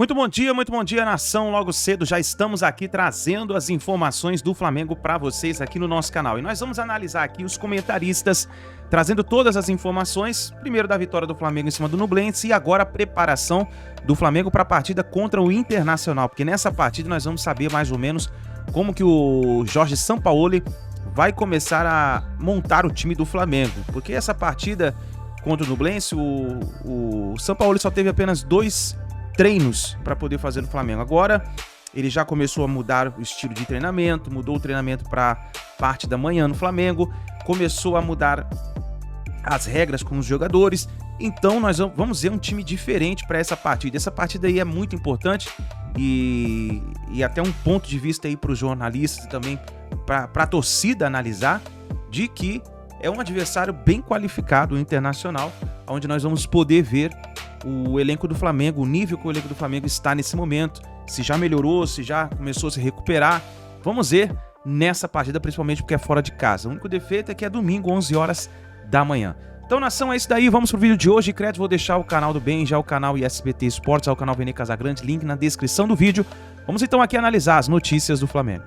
Muito bom dia, nação. Logo cedo já estamos aqui trazendo as informações do Flamengo para vocês aqui no nosso canal. E nós vamos analisar aqui os comentaristas trazendo todas as informações, primeiro da vitória do Flamengo em cima do Nublense e agora a preparação do Flamengo para a partida contra o Internacional, porque nessa partida nós vamos saber mais ou menos como que o Jorge Sampaoli vai começar a montar o time do Flamengo, porque essa partida contra o Nublense, o Sampaoli só teve apenas 2 treinos para poder fazer no Flamengo. Agora ele já começou a mudar o estilo de treinamento, mudou o treinamento para parte da manhã no Flamengo, começou a mudar as regras com os jogadores. Então nós vamos ver um time diferente para essa partida. Essa partida aí é muito importante e até um ponto de vista aí para os jornalistas e também para a torcida analisar, de que é um adversário bem qualificado, o Internacional, onde nós vamos poder ver o elenco do Flamengo, o nível que o elenco do Flamengo está nesse momento, se já melhorou, se já começou a se recuperar. Vamos ver nessa partida, principalmente porque é fora de casa. O único defeito é que é domingo, 11 horas da manhã. Então, nação, é isso daí. Vamos pro vídeo de hoje. Crédito, vou deixar o canal do Ben, já o canal ISBT Esportes, o canal Vene Casagrande, link na descrição do vídeo. Vamos então aqui analisar as notícias do Flamengo.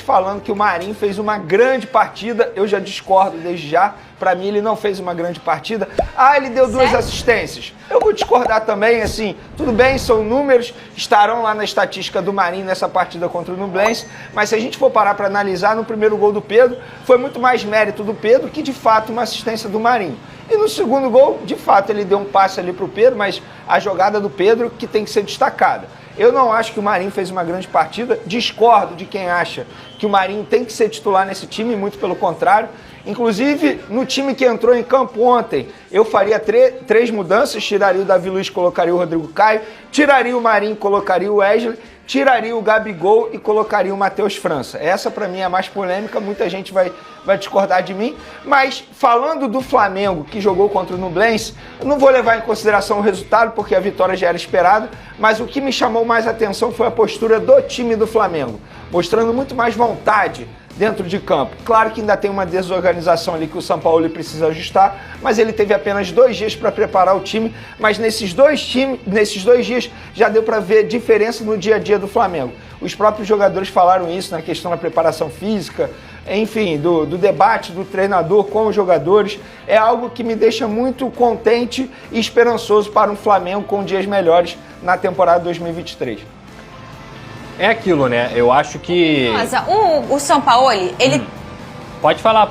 Falando que o Marinho fez uma grande partida, eu já discordo desde já. Pra mim ele não fez uma grande partida. Ele deu 2 assistências. Eu vou discordar também, assim, tudo bem, são números, estarão lá na estatística do Marinho nessa partida contra o Nublense, mas se a gente for parar para analisar, no primeiro gol do Pedro, foi muito mais mérito do Pedro que de fato uma assistência do Marinho. E no segundo gol, de fato, ele deu um passe ali pro Pedro, mas a jogada do Pedro que tem que ser destacada. Eu não acho que o Marinho fez uma grande partida, discordo de quem acha que o Marinho tem que ser titular nesse time, muito pelo contrário. Inclusive, no time que entrou em campo ontem, eu faria 3 mudanças, tiraria o Davi Luiz, colocaria o Rodrigo Caio, tiraria o Marinho, colocaria o Wesley, tiraria o Gabigol e colocaria o Matheus França. Essa, para mim, é a mais polêmica, muita gente vai discordar de mim, mas falando do Flamengo, que jogou contra o Nublense, eu não vou levar em consideração o resultado, porque a vitória já era esperada, mas o que me chamou mais atenção foi a postura do time do Flamengo, mostrando muito mais vontade dentro de campo. Claro que ainda tem uma desorganização ali que o Sampaoli precisa ajustar, mas ele teve apenas 2 dias para preparar o time, mas nesses dois dias já deu para ver diferença no dia a dia do Flamengo. Os próprios jogadores falaram isso na questão da preparação física, enfim, do debate do treinador com os jogadores. É algo que me deixa muito contente e esperançoso para um Flamengo com dias melhores na temporada 2023. É aquilo, né? Eu acho que... Mas o Sampaoli, ele... Pode falar.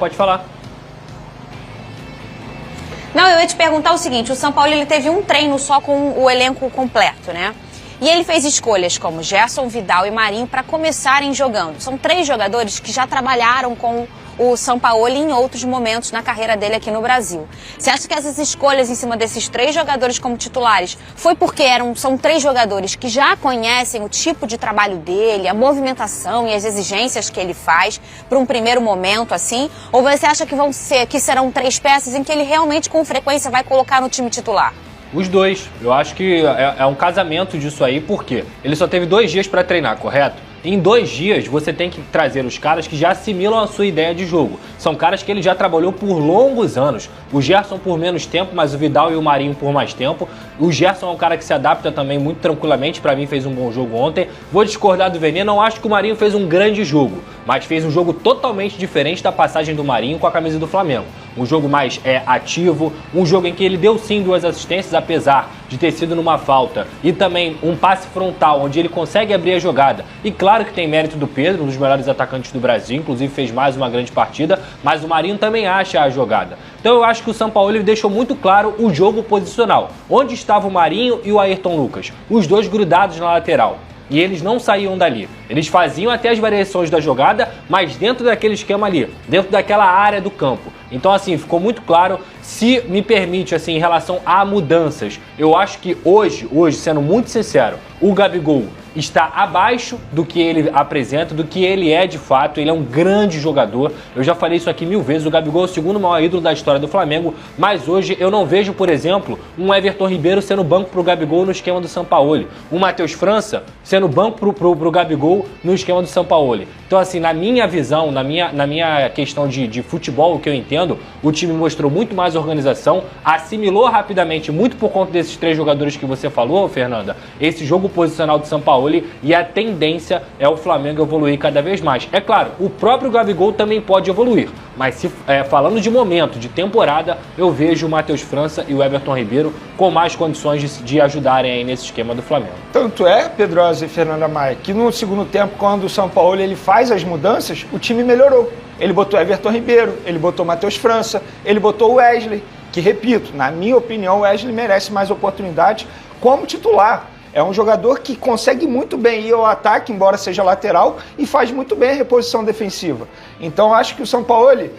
Não, eu ia te perguntar o seguinte, o Sampaoli ele teve um treino só com o elenco completo, né? E ele fez escolhas como Gerson, Vidal e Marinho para começarem jogando. São 3 jogadores que já trabalharam com o Sampaoli em outros momentos na carreira dele aqui no Brasil. Você acha que essas escolhas em cima desses 3 jogadores como titulares foi porque são 3 jogadores que já conhecem o tipo de trabalho dele, a movimentação e as exigências que ele faz para um primeiro momento assim? Ou você acha que serão 3 peças em que ele realmente com frequência vai colocar no time titular? Os 2. Eu acho que é um casamento disso aí, porque ele só teve 2 dias para treinar, correto? Em 2 dias, você tem que trazer os caras que já assimilam a sua ideia de jogo. São caras que ele já trabalhou por longos anos. O Gerson por menos tempo, mas o Vidal e o Marinho por mais tempo. O Gerson é um cara que se adapta também muito tranquilamente. Para mim, fez um bom jogo ontem. Vou discordar do Vene, não acho que o Marinho fez um grande jogo, mas fez um jogo totalmente diferente da passagem do Marinho com a camisa do Flamengo. Um jogo mais ativo, um jogo em que ele deu sim 2 assistências, apesar de ter sido numa falta, e também um passe frontal, onde ele consegue abrir a jogada. E claro que tem mérito do Pedro, um dos melhores atacantes do Brasil, inclusive fez mais uma grande partida, mas o Marinho também acha a jogada. Então eu acho que o Sampaoli deixou muito claro o jogo posicional, onde estava o Marinho e o Ayrton Lucas, os 2 grudados na lateral. E eles não saíam dali. Eles faziam até as variações da jogada, mas dentro daquele esquema ali, dentro daquela área do campo. Então, assim, ficou muito claro. Se me permite, assim, em relação a mudanças, eu acho que hoje, sendo muito sincero, o Gabigol está abaixo do que ele apresenta, do que ele é de fato. Ele é um grande jogador. Eu já falei isso aqui 1000 vezes. O Gabigol é o segundo maior ídolo da história do Flamengo, mas hoje eu não vejo, por exemplo, um Everton Ribeiro sendo banco pro Gabigol no esquema do Sampaoli. Um Matheus França sendo banco pro Gabigol no esquema do Sampaoli. Então, assim, na minha visão, na minha questão de futebol, o que eu entendo, o time mostrou muito mais organização, assimilou rapidamente, muito por conta desses 3 jogadores que você falou, Fernanda, esse jogo posicional do Sampaoli, e a tendência é o Flamengo evoluir cada vez mais. É claro, o próprio Gabigol também pode evoluir, mas falando de momento, de temporada, eu vejo o Matheus França e o Everton Ribeiro com mais condições de ajudarem aí nesse esquema do Flamengo. Tanto é, Pedrosa e Fernanda Maia, que no segundo tempo, quando o Sampaoli ele faz as mudanças, o time melhorou. Ele botou Everton Ribeiro, ele botou Matheus França, ele botou o Wesley, que, repito, na minha opinião, o Wesley merece mais oportunidade como titular. É um jogador que consegue muito bem ir ao ataque, embora seja lateral, e faz muito bem a reposição defensiva. Então, acho que o Sampaoli,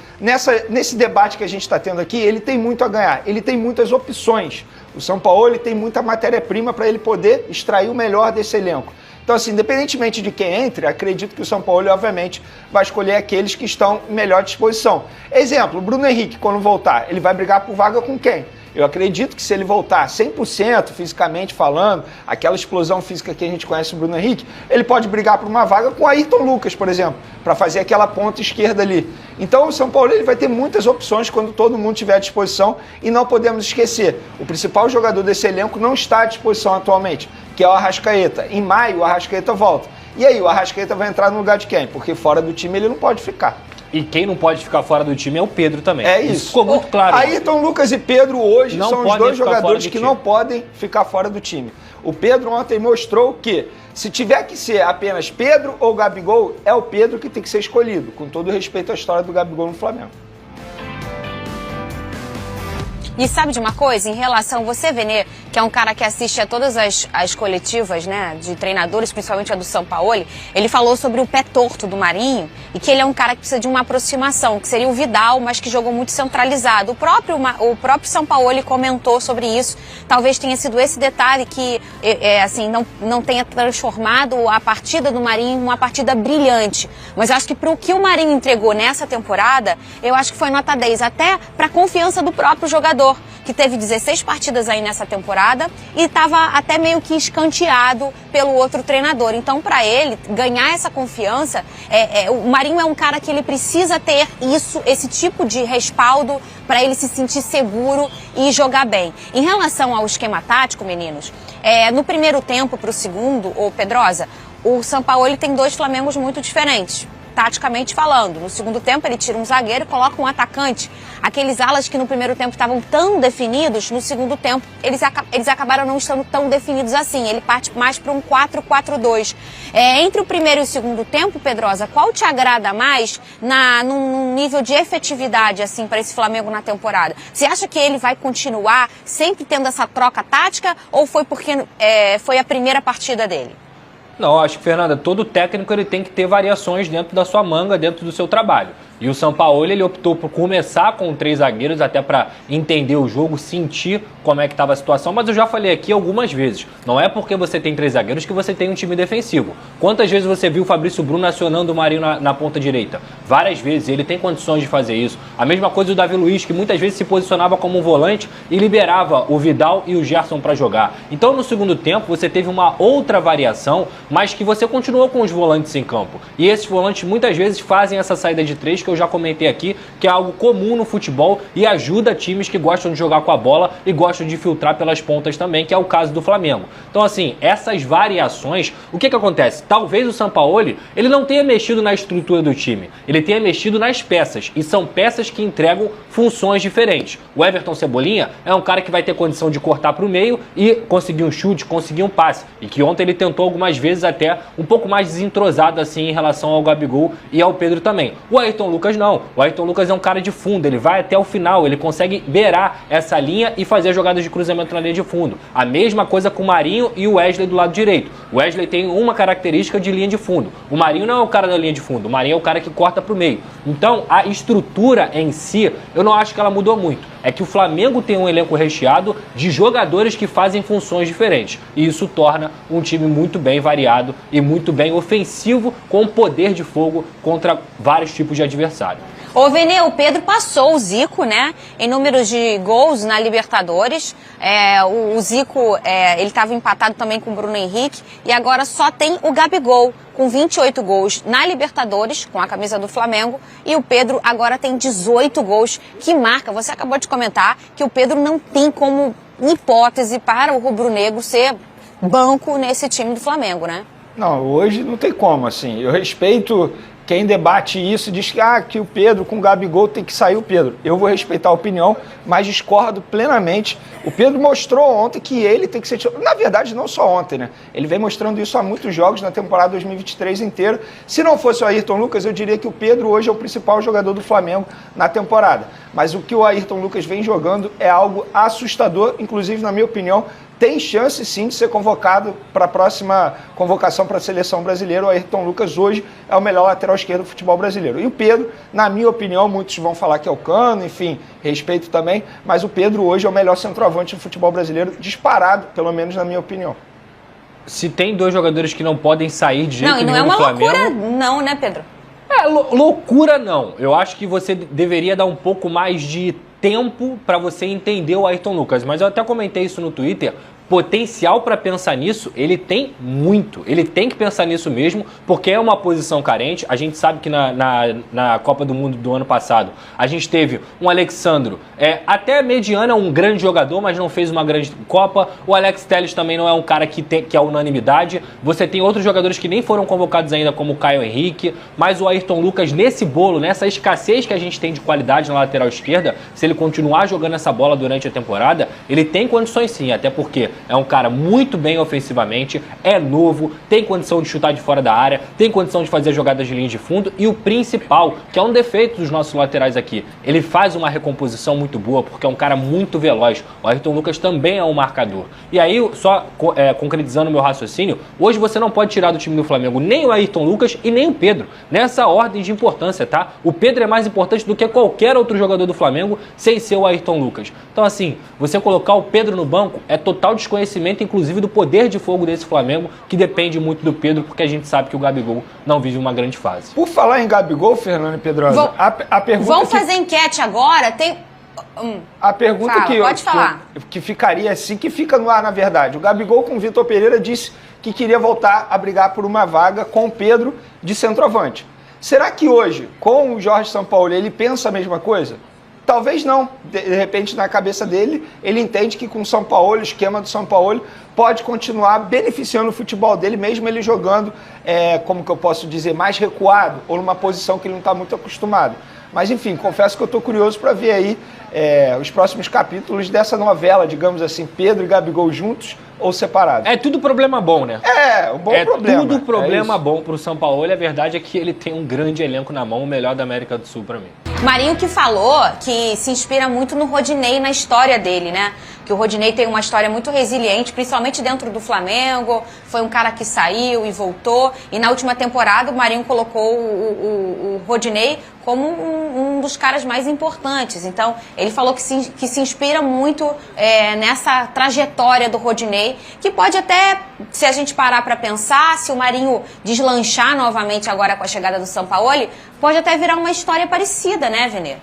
nesse debate que a gente está tendo aqui, ele tem muito a ganhar, ele tem muitas opções. O Sampaoli tem muita matéria-prima para ele poder extrair o melhor desse elenco. Então, assim, independentemente de quem entre, acredito que o Sampaoli, obviamente, vai escolher aqueles que estão em melhor disposição. Exemplo, o Bruno Henrique, quando voltar, ele vai brigar por vaga com quem? Eu acredito que se ele voltar 100% fisicamente falando, aquela explosão física que a gente conhece do Bruno Henrique, ele pode brigar por uma vaga com o Ayrton Lucas, por exemplo, para fazer aquela ponta esquerda ali. Então o São Paulo ele vai ter muitas opções quando todo mundo estiver à disposição, e não podemos esquecer, o principal jogador desse elenco não está à disposição atualmente, que é o Arrascaeta. Em maio o Arrascaeta volta. E aí o Arrascaeta vai entrar no lugar de quem? Porque fora do time ele não pode ficar. E quem não pode ficar fora do time é o Pedro também. É isso. Ficou muito claro. Ayrton Lucas e Pedro hoje não são os dois jogadores que não podem ficar fora do time. O Pedro ontem mostrou que se tiver que ser apenas Pedro ou Gabigol, é o Pedro que tem que ser escolhido, com todo respeito à história do Gabigol no Flamengo. E sabe de uma coisa? Em relação, você, Vene, que é um cara que assiste a todas as coletivas, né, de treinadores, principalmente a do Sampaoli, ele falou sobre o pé torto do Marinho e que ele é um cara que precisa de uma aproximação, que seria o Vidal, mas que jogou muito centralizado. O próprio Sampaoli comentou sobre isso. Talvez tenha sido esse detalhe que, assim, não tenha transformado a partida do Marinho em uma partida brilhante. Mas acho que para o que o Marinho entregou nessa temporada, eu acho que foi nota 10, até para a confiança do próprio jogador, que teve 16 partidas aí nessa temporada e estava até meio que escanteado pelo outro treinador. Então, para ele ganhar essa confiança, o Marinho é um cara que ele precisa ter esse tipo de respaldo para ele se sentir seguro e jogar bem. Em relação ao esquema tático, meninos, no primeiro tempo para o segundo, o Pedrosa, o Sampaoli tem 2 Flamengos muito diferentes, taticamente falando. No segundo tempo ele tira um zagueiro e coloca um atacante. Aqueles alas que no primeiro tempo estavam tão definidos, no segundo tempo eles acabaram não estando tão definidos assim. Ele parte mais para um 4-4-2. Entre o primeiro e o segundo tempo, Pedrosa, qual te agrada mais num nível de efetividade assim para esse Flamengo na temporada? Você acha que ele vai continuar sempre tendo essa troca tática ou foi porque foi a primeira partida dele? Não, acho que, Fernanda, todo técnico ele tem que ter variações dentro da sua manga, dentro do seu trabalho. E o Sampaoli, ele optou por começar com 3 zagueiros, até para entender o jogo, sentir como é que estava a situação. Mas eu já falei aqui algumas vezes, não é porque você tem 3 zagueiros que você tem um time defensivo. Quantas vezes você viu o Fabrício Bruno acionando o Marinho na ponta direita? Várias vezes, ele tem condições de fazer isso. A mesma coisa do Davi Luiz, que muitas vezes se posicionava como um volante e liberava o Vidal e o Gerson para jogar. Então, no segundo tempo, você teve uma outra variação, mas que você continuou com os volantes em campo. E esses volantes muitas vezes fazem essa saída de 3, que eu já comentei aqui, que é algo comum no futebol e ajuda times que gostam de jogar com a bola e gostam de filtrar pelas pontas também, que é o caso do Flamengo. Então, assim, essas variações, o que acontece? Talvez o Sampaoli, ele não tenha mexido na estrutura do time, ele tenha mexido nas peças, e são peças que entregam funções diferentes. O Everton Cebolinha é um cara que vai ter condição de cortar para o meio e conseguir um chute, conseguir um passe, e que ontem ele tentou algumas vezes até um pouco mais desentrosado assim em relação ao Gabigol e ao Pedro também. O Ayrton Lucas não. O Ayrton Lucas é um cara de fundo, ele vai até o final, ele consegue beirar essa linha e fazer jogadas de cruzamento na linha de fundo. A mesma coisa com o Marinho e o Wesley do lado direito. O Wesley tem uma característica de linha de fundo. O Marinho não é o cara da linha de fundo, o Marinho é o cara que corta pro meio. Então, a estrutura em si, eu não acho que ela mudou muito. É que o Flamengo tem um elenco recheado de jogadores que fazem funções diferentes. E isso torna um time muito bem variado e muito bem ofensivo, com poder de fogo contra vários tipos de adversário. Ô, Vene, o Pedro passou o Zico, né, em números de gols na Libertadores. O Zico, ele estava empatado também com o Bruno Henrique e agora só tem o Gabigol, com 28 gols na Libertadores, com a camisa do Flamengo, e o Pedro agora tem 18 gols, que marca. Você acabou de comentar que o Pedro não tem como hipótese para o rubro-negro ser banco nesse time do Flamengo, né? Não, hoje não tem como, assim. Eu respeito quem debate isso, diz que o Pedro com o Gabigol tem que sair o Pedro. Eu vou respeitar a opinião, mas discordo plenamente. O Pedro mostrou ontem que ele tem que ser... Na verdade, não só ontem, né? Ele vem mostrando isso há muitos jogos na temporada 2023 inteira. Se não fosse o Ayrton Lucas, eu diria que o Pedro hoje é o principal jogador do Flamengo na temporada. Mas o que o Ayrton Lucas vem jogando é algo assustador, inclusive, na minha opinião, tem chance sim de ser convocado para a próxima convocação para a seleção brasileira. O Ayrton Lucas hoje é o melhor lateral esquerdo do futebol brasileiro. E o Pedro, na minha opinião, muitos vão falar que é o Cano, enfim, respeito também, mas o Pedro hoje é o melhor centroavante do futebol brasileiro, disparado, pelo menos na minha opinião. Se tem dois jogadores que não podem sair de jeito nenhum do Flamengo... Não, e não é uma loucura não, né, Pedro? Loucura não. Eu acho que você deveria dar um pouco mais de tempo para você entender o Ayrton Lucas, mas eu até comentei isso no Twitter. Potencial para pensar nisso, ele tem muito. Ele tem que pensar nisso mesmo, porque é uma posição carente. A gente sabe que na Copa do Mundo do ano passado, a gente teve um Alexandro, até mediana, um grande jogador, mas não fez uma grande Copa. O Alex Telles também não é um cara que é unanimidade. Você tem outros jogadores que nem foram convocados ainda, como o Caio Henrique, mas o Ayrton Lucas, nesse bolo, nessa escassez que a gente tem de qualidade na lateral esquerda, se ele continuar jogando essa bola durante a temporada, ele tem condições sim, até porque é um cara muito bem ofensivamente, é novo, tem condição de chutar de fora da área, tem condição de fazer jogadas de linha de fundo e o principal, que é um defeito dos nossos laterais aqui, ele faz uma recomposição muito boa porque é um cara muito veloz. O Ayrton Lucas também é um marcador. E aí, só concretizando o meu raciocínio, hoje você não pode tirar do time do Flamengo nem o Ayrton Lucas e nem o Pedro, nessa ordem de importância, tá? O Pedro é mais importante do que qualquer outro jogador do Flamengo sem ser o Ayrton Lucas. Então assim, você colocar o Pedro no banco é total desconhecimento, inclusive, do poder de fogo desse Flamengo, que depende muito do Pedro, porque a gente sabe que o Gabigol não vive uma grande fase. Por falar em Gabigol, Fernando e Pedrosa, a pergunta... Vamos fazer enquete agora? A pergunta que ficaria assim, que fica no ar, na verdade. O Gabigol, com o Vitor Pereira, disse que queria voltar a brigar por uma vaga com o Pedro de centroavante. Será que hoje, com o Jorge Sampaoli, ele pensa a mesma coisa? Talvez não. De repente, na cabeça dele, ele entende que com o Sampaoli, o esquema do Sampaoli, pode continuar beneficiando o futebol dele, mesmo ele jogando, como que eu posso dizer, mais recuado, ou numa posição que ele não está muito acostumado. Mas, enfim, confesso que eu estou curioso para ver aí os próximos capítulos dessa novela, digamos assim, Pedro e Gabigol juntos ou separados. É tudo problema bom, né? Um bom problema. É tudo problema bom pro Sampaoli. A verdade é que ele tem um grande elenco na mão, o melhor da América do Sul para mim. Marinho que falou que se inspira muito no Rodinei, na história dele, né? Que o Rodinei tem uma história muito resiliente, principalmente dentro do Flamengo. Foi um cara que saiu e voltou. E na última temporada o Marinho colocou o Rodinei como um dos caras mais importantes. Então, ele falou que se inspira muito nessa trajetória do Rodinei, que pode até, se a gente parar para pensar, se o Marinho deslanchar novamente agora com a chegada do Sampaoli, pode até virar uma história parecida, né, Vene?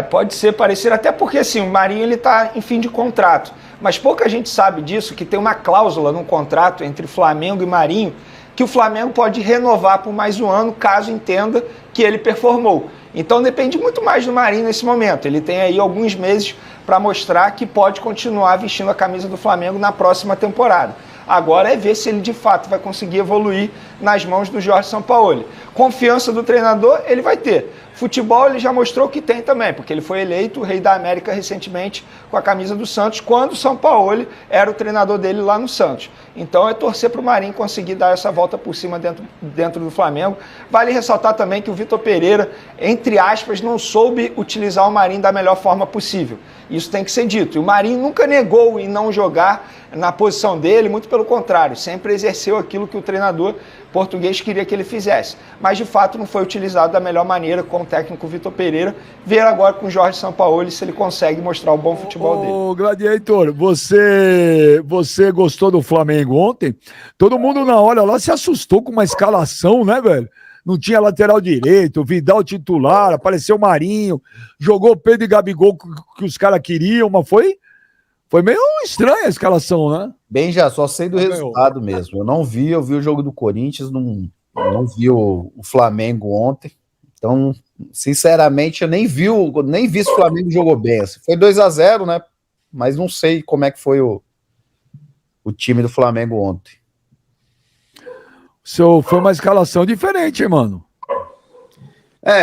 Pode ser parecido, até porque assim, o Marinho ele está em fim de contrato. Mas pouca gente sabe disso, que tem uma cláusula no contrato entre Flamengo e Marinho, que o Flamengo pode renovar por mais um ano, caso entenda que ele performou. Então depende muito mais do Marinho nesse momento. Ele tem aí alguns meses para mostrar que pode continuar vestindo a camisa do Flamengo na próxima temporada. Agora é ver se ele de fato vai conseguir evoluir nas mãos do Jorge Sampaoli. Confiança do treinador ele vai ter. Futebol ele já mostrou que tem também, porque ele foi eleito o Rei da América recentemente com a camisa do Santos, quando o Sampaoli era o treinador dele lá no Santos. Então é torcer para o Marinho conseguir dar essa volta por cima dentro do Flamengo. Vale ressaltar também que o Vitor Pereira, entre aspas, não soube utilizar o Marinho da melhor forma possível. Isso tem que ser dito. E o Marinho nunca negou em não jogar na posição dele, muito pelo contrário, sempre exerceu aquilo que o treinador português queria que ele fizesse. Mas, de fato, não foi utilizado da melhor maneira com o técnico Vitor Pereira. Ver agora com o Jorge Sampaoli se ele consegue mostrar o bom futebol dele. Ô, Gladiator, você gostou do Flamengo ontem? Todo mundo na hora lá se assustou com uma escalação, né, velho? Não tinha lateral direito, Vidal titular, apareceu Marinho, jogou Pedro e Gabigol que os caras queriam, mas foi meio estranha a escalação, né? Bem, já só sei do resultado mesmo. Eu vi o jogo do Corinthians, não vi o Flamengo ontem. Então, sinceramente, eu nem vi se o Flamengo jogou bem. Foi 2-0, né? Mas não sei como é que foi o time do Flamengo ontem. Foi uma escalação diferente, hein, mano?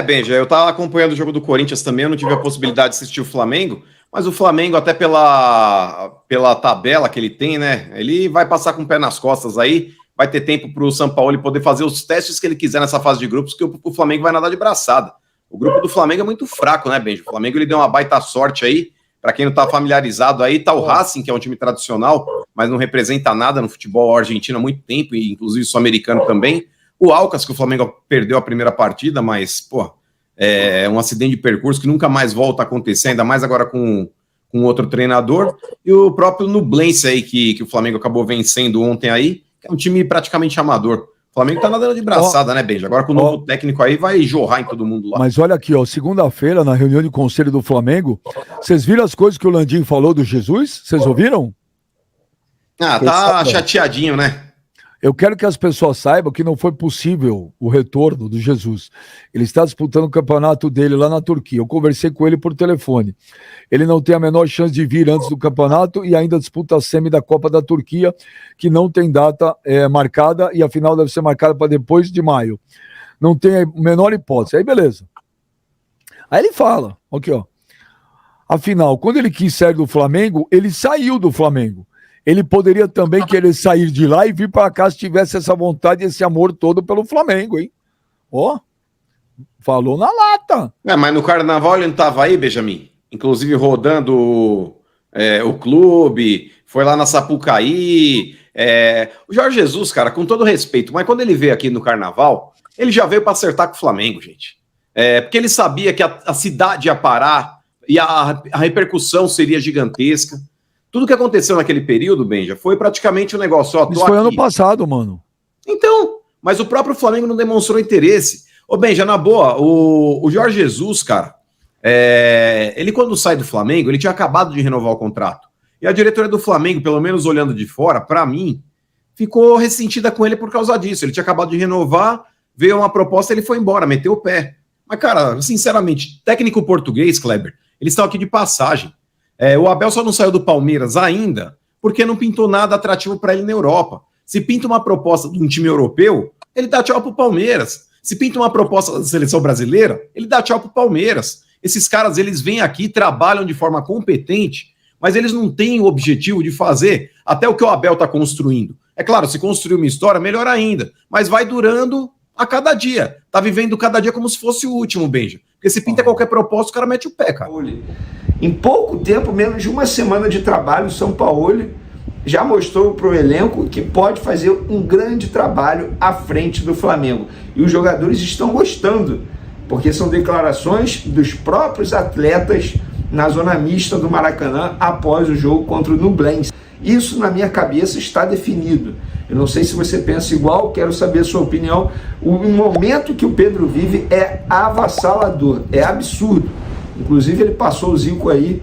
Benja, eu tava acompanhando o jogo do Corinthians também, eu não tive a possibilidade de assistir o Flamengo, mas o Flamengo, até pela tabela que ele tem, né, ele vai passar com o pé nas costas aí, vai ter tempo pro Sampaoli poder fazer os testes que ele quiser nessa fase de grupos, que o Flamengo vai nadar de braçada. O grupo do Flamengo é muito fraco, né, Benja? O Flamengo ele deu uma baita sorte aí, para quem não tá familiarizado aí, tá o Racing, que é um time tradicional, mas não representa nada no futebol argentino há muito tempo, e inclusive sul-americano também. O Alcas, que o Flamengo perdeu a primeira partida, mas, pô, é um acidente de percurso que nunca mais volta a acontecer, ainda mais agora com outro treinador. E o próprio Nublense aí, que o Flamengo acabou vencendo ontem aí, que é um time praticamente amador. O Flamengo tá nadando de braçada, né, Benja? Agora com o novo técnico aí vai jorrar em todo mundo lá. Mas olha aqui, ó, segunda-feira, na reunião de conselho do Flamengo, vocês viram as coisas que o Landim falou do Jesus? Vocês ouviram? Tá chateadinho, né? Eu quero que as pessoas saibam que não foi possível o retorno do Jesus. Ele está disputando o campeonato dele lá na Turquia. Eu conversei com ele por telefone. Ele não tem a menor chance de vir antes do campeonato e ainda disputa a semi da Copa da Turquia, que não tem data marcada e a final deve ser marcada para depois de maio. Não tem a menor hipótese. Aí beleza. Aí ele fala, aqui ó, afinal, quando ele quis sair do Flamengo, ele saiu do Flamengo. Ele poderia também querer sair de lá e vir para cá se tivesse essa vontade, esse amor todo pelo Flamengo, hein? Ó, falou na lata. Mas no Carnaval ele não estava aí, Benjamin? Inclusive rodando o clube, foi lá na Sapucaí. O Jorge Jesus, cara, com todo respeito, mas quando ele veio aqui no Carnaval, ele já veio para acertar com o Flamengo, gente. Porque ele sabia que a cidade ia parar e a repercussão seria gigantesca. Tudo que aconteceu naquele período, Benja, foi praticamente um negócio. Isso foi ano passado, mano. Então, mas o próprio Flamengo não demonstrou interesse. Ô, Benja, na boa, o Jorge Jesus, cara, ele quando sai do Flamengo, ele tinha acabado de renovar o contrato. E a diretoria do Flamengo, pelo menos olhando de fora, pra mim, ficou ressentida com ele por causa disso. Ele tinha acabado de renovar, veio uma proposta, ele foi embora, meteu o pé. Mas, cara, sinceramente, técnico português, Kleber, eles estão aqui de passagem. O Abel só não saiu do Palmeiras ainda porque não pintou nada atrativo para ele na Europa. Se pinta uma proposta de um time europeu, ele dá tchau pro Palmeiras. Se pinta uma proposta da seleção brasileira, ele dá tchau pro Palmeiras. Esses caras, eles vêm aqui, trabalham de forma competente, mas eles não têm o objetivo de fazer até o que o Abel está construindo. É claro, se construir uma história, melhor ainda, mas vai durando a cada dia. Tá vivendo cada dia como se fosse o último, Benja. Porque se pinta qualquer proposta, o cara mete o pé, cara. Em pouco tempo, menos de uma semana de trabalho, o Sampaoli já mostrou para o elenco que pode fazer um grande trabalho à frente do Flamengo. E os jogadores estão gostando, porque são declarações dos próprios atletas na zona mista do Maracanã após o jogo contra o Nublense. Isso, na minha cabeça, está definido. Eu não sei se você pensa igual, quero saber a sua opinião. O momento que o Pedro vive é avassalador, é absurdo. Inclusive, ele passou o Zico aí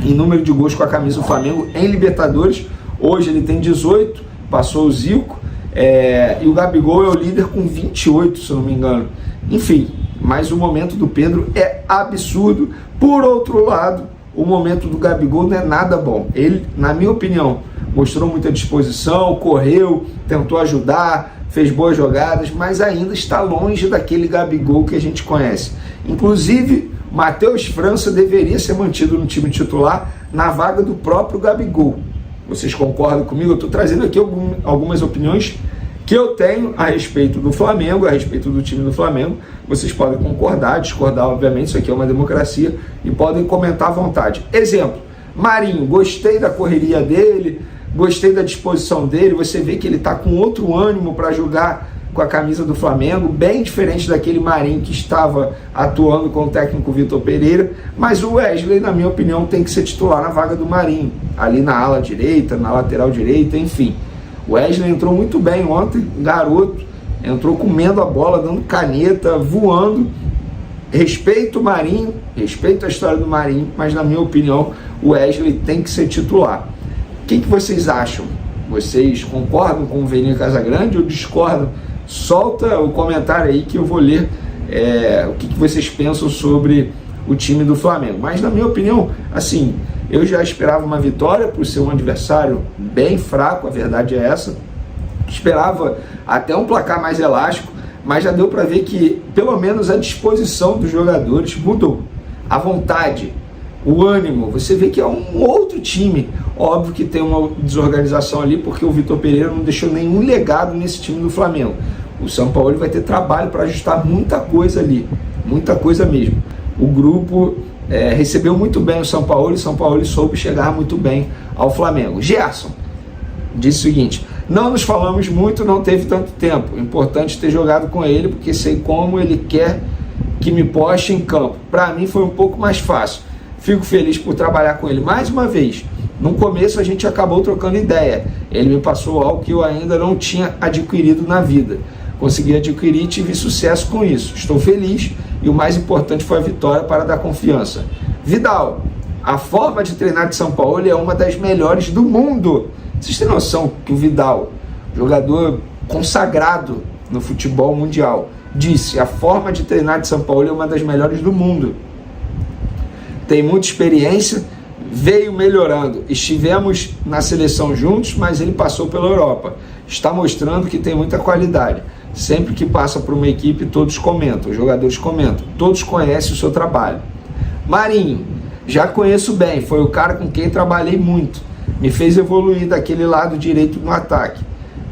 em número de gols com a camisa do Flamengo em Libertadores. Hoje ele tem 18, passou o Zico. E o Gabigol é o líder com 28, se eu não me engano. Enfim, mas o momento do Pedro é absurdo. Por outro lado, o momento do Gabigol não é nada bom. Ele, na minha opinião, mostrou muita disposição, correu, tentou ajudar, fez boas jogadas, mas ainda está longe daquele Gabigol que a gente conhece. Inclusive, Matheus França deveria ser mantido no time titular na vaga do próprio Gabigol. Vocês concordam comigo? Eu estou trazendo aqui algumas opiniões que eu tenho a respeito do Flamengo, a respeito do time do Flamengo. Vocês podem concordar, discordar, obviamente, isso aqui é uma democracia, e podem comentar à vontade. Exemplo, Marinho, gostei da correria dele, Gostei da disposição dele, você vê que ele está com outro ânimo para jogar com a camisa do Flamengo, bem diferente daquele Marinho que estava atuando com o técnico Vitor Pereira, mas o Wesley, na minha opinião, tem que ser titular na vaga do Marinho, ali na ala direita, na lateral direita, enfim. O Wesley entrou muito bem ontem, garoto, entrou comendo a bola, dando caneta, voando. Respeito o Marinho, respeito a história do Marinho, mas na minha opinião o Wesley tem que ser titular. O que vocês acham? Vocês concordam com o Verinho Casagrande ou discordam? Solta o comentário aí que eu vou ler o que vocês pensam sobre o time do Flamengo. Mas na minha opinião, assim, eu já esperava uma vitória por ser um adversário bem fraco, a verdade é essa. Esperava até um placar mais elástico, mas já deu para ver que pelo menos a disposição dos jogadores mudou. A vontade, o ânimo, você vê que é um outro time. Óbvio que tem uma desorganização ali, porque o Vitor Pereira não deixou nenhum legado nesse time do Flamengo. O São Paulo vai ter trabalho para ajustar muita coisa ali, muita coisa mesmo. O grupo recebeu muito bem o São Paulo, e o São Paulo soube chegar muito bem ao Flamengo. Gerson disse o seguinte: não nos falamos muito, não teve tanto tempo. Importante ter jogado com ele, porque sei como ele quer que me poste em campo. Para mim foi um pouco mais fácil. Fico feliz por trabalhar com ele mais uma vez. No começo a gente acabou trocando ideia. Ele me passou algo que eu ainda não tinha adquirido na vida. Consegui adquirir e tive sucesso com isso. Estou feliz e o mais importante foi a vitória para dar confiança. Vidal, a forma de treinar de São Paulo é uma das melhores do mundo. Vocês têm noção que o Vidal, jogador consagrado no futebol mundial, disse: a forma de treinar de São Paulo é uma das melhores do mundo. Tem muita experiência, veio melhorando. Estivemos na seleção juntos, mas ele passou pela Europa. Está mostrando que tem muita qualidade. Sempre que passa por uma equipe, todos comentam, os jogadores comentam, todos conhecem o seu trabalho. Marinho, já conheço bem, foi o cara com quem trabalhei muito. Me fez evoluir daquele lado direito no ataque.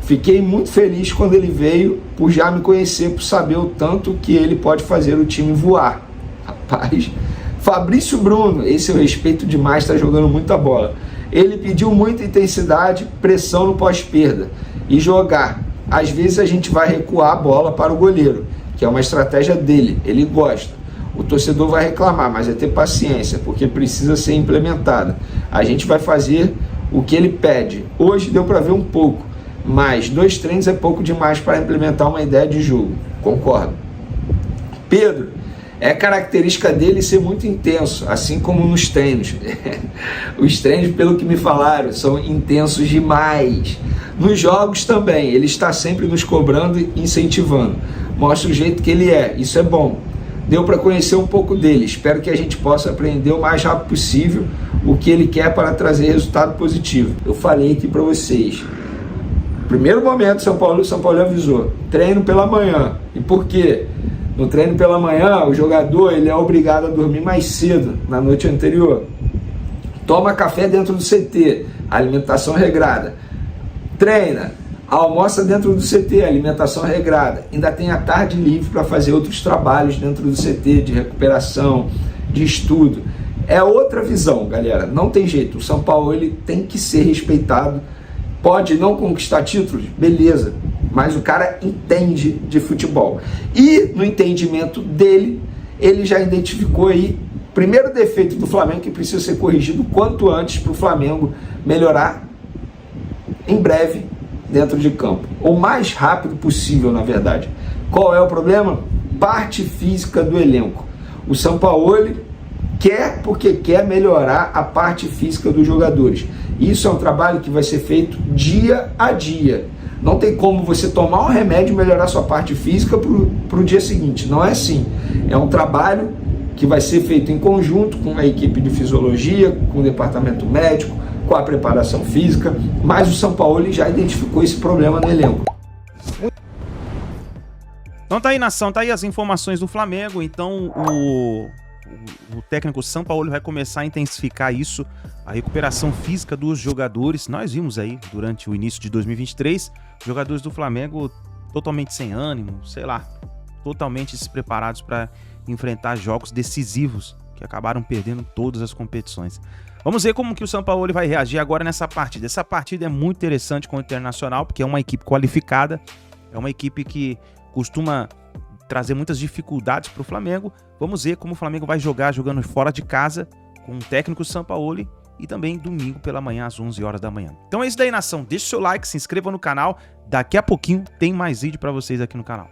Fiquei muito feliz quando ele veio, por já me conhecer, por saber o tanto que ele pode fazer o time voar. Rapaz, Fabrício Bruno, esse eu respeito demais, está jogando muita bola. Ele pediu muita intensidade, pressão no pós-perda e jogar. Às vezes a gente vai recuar a bola para o goleiro, que é uma estratégia dele, ele gosta. O torcedor vai reclamar, mas é ter paciência, porque precisa ser implementada. A gente vai fazer o que ele pede. Hoje deu para ver um pouco, mas 2 treinos é pouco demais para implementar uma ideia de jogo. Concordo. Pedro, é característica dele ser muito intenso, assim como nos treinos. Os treinos, pelo que me falaram, são intensos demais. Nos jogos também, ele está sempre nos cobrando e incentivando. Mostra o jeito que ele é, isso é bom. Deu para conhecer um pouco dele, espero que a gente possa aprender o mais rápido possível o que ele quer para trazer resultado positivo. Eu falei aqui para vocês, primeiro momento São Paulo avisou, treino pela manhã. E por quê? No treino pela manhã, o jogador ele é obrigado a dormir mais cedo na noite anterior. Toma café dentro do CT, alimentação regrada. Treina, almoça dentro do CT, alimentação regrada. Ainda tem a tarde livre para fazer outros trabalhos dentro do CT, de recuperação, de estudo. É outra visão, galera. Não tem jeito. O São Paulo ele tem que ser respeitado. Pode não conquistar títulos? Beleza. Mas o cara entende de futebol. E no entendimento dele, ele já identificou aí o primeiro defeito do Flamengo que precisa ser corrigido quanto antes para o Flamengo melhorar em breve dentro de campo. O mais rápido possível, na verdade. Qual é o problema? Parte física do elenco. O Sampaoli quer porque quer melhorar a parte física dos jogadores. Isso é um trabalho que vai ser feito dia a dia. Não tem como você tomar um remédio e melhorar sua parte física para o dia seguinte. Não é assim. É um trabalho que vai ser feito em conjunto com a equipe de fisiologia, com o departamento médico, com a preparação física, mas o Sampaoli já identificou esse problema no elenco. Então tá aí, nação, tá aí as informações do Flamengo. Então o técnico Sampaoli vai começar a intensificar isso, a recuperação física dos jogadores. Nós vimos aí durante o início de 2023 jogadores do Flamengo totalmente sem ânimo, sei lá, totalmente despreparados para enfrentar jogos decisivos que acabaram perdendo todas as competições. Vamos ver como que o Sampaoli vai reagir agora nessa partida. Essa partida é muito interessante com o Internacional, porque é uma equipe qualificada, é uma equipe que costuma trazer muitas dificuldades para o Flamengo. Vamos ver como o Flamengo vai jogar jogando fora de casa, com o técnico Sampaoli, e também domingo pela manhã, às 11 horas da manhã. Então é isso daí, nação. Deixa o seu like, se inscreva no canal. Daqui a pouquinho tem mais vídeo para vocês aqui no canal.